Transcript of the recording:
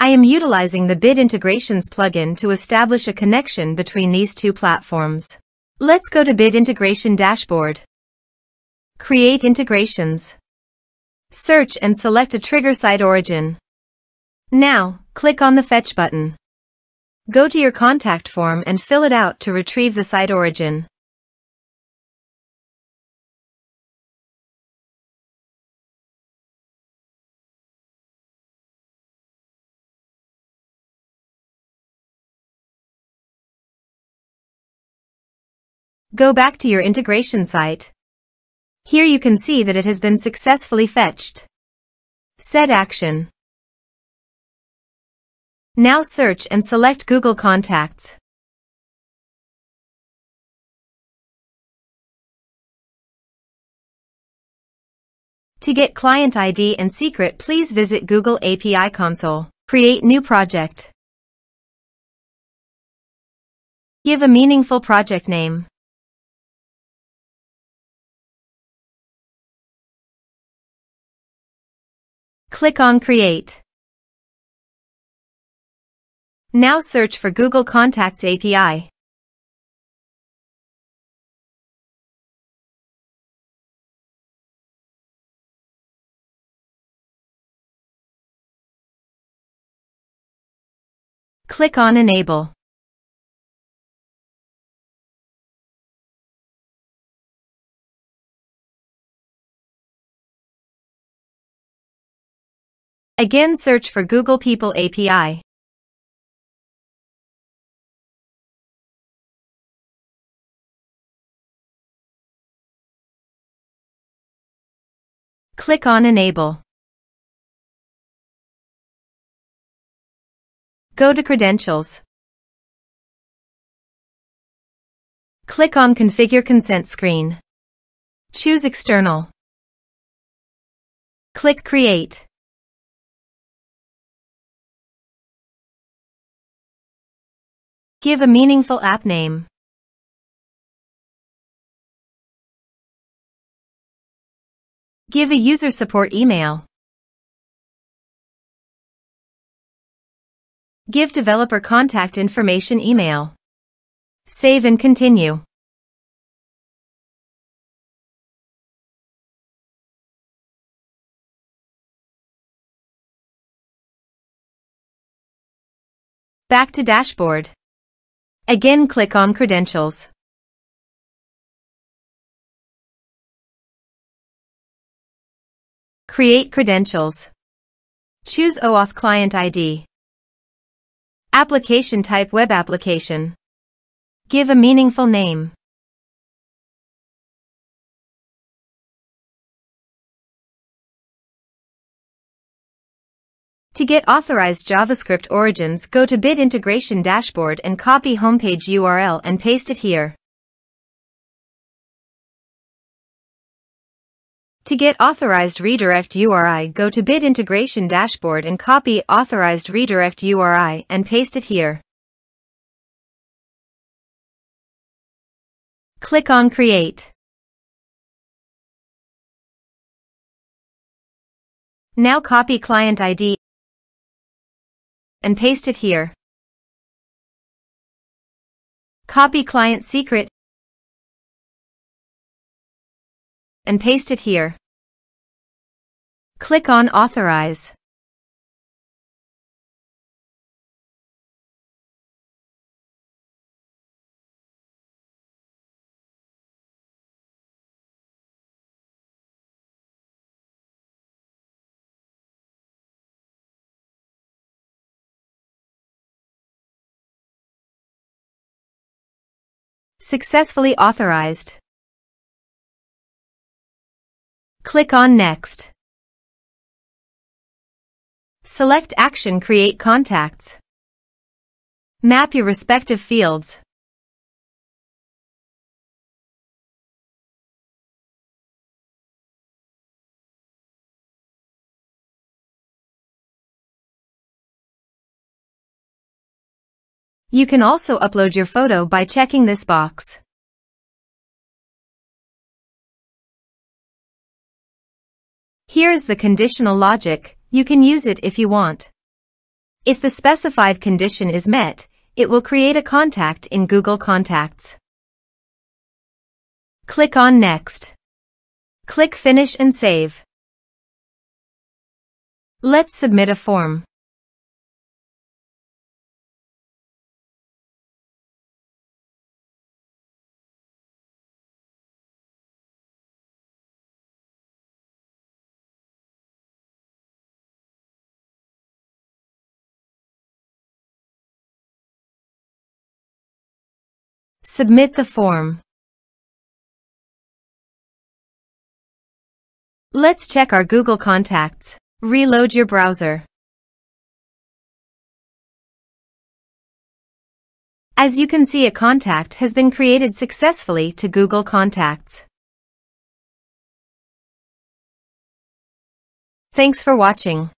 I am utilizing the Bit Integrations plugin to establish a connection between these two platforms. Let's go to Bit Integration Dashboard. Create integrations. Search and select a trigger SiteOrigin. Now, click on the Fetch button. Go to your contact form and fill it out to retrieve the SiteOrigin. Go back to your integration site. Here you can see that it has been successfully fetched. Set action. Now search and select Google Contacts. To get client ID and secret, please visit Google API Console. Create new project. Give a meaningful project name. Click on Create. Now search for Google Contacts API. Click on Enable. Again, search for Google People API. Click on Enable. Go to Credentials. Click on Configure Consent screen. Choose External. Click Create. Give a meaningful app name. Give a user support email. Give developer contact information email. Save and continue. Back to Dashboard. Again, click on Credentials. Create credentials. Choose OAuth Client ID. Application type Web application. Give a meaningful name. To get authorized JavaScript origins, go to Bit Integration Dashboard and copy homepage URL and paste it here. To get authorized redirect URI, go to Bit Integration Dashboard and copy authorized redirect URI and paste it here. Click on Create. Now copy client ID and paste it here. Copy client secret and paste it here. Click on Authorize. Successfully authorized. Click on Next. Select Action Create Contacts. Map your respective fields. You can also upload your photo by checking this box. Here is the conditional logic. You can use it if you want. If the specified condition is met, it will create a contact in Google Contacts. Click on Next. Click Finish and Save. Let's submit a form. Submit the form. Let's check our Google Contacts. Reload your browser. As you can see, a contact has been created successfully to Google Contacts. Thanks for watching.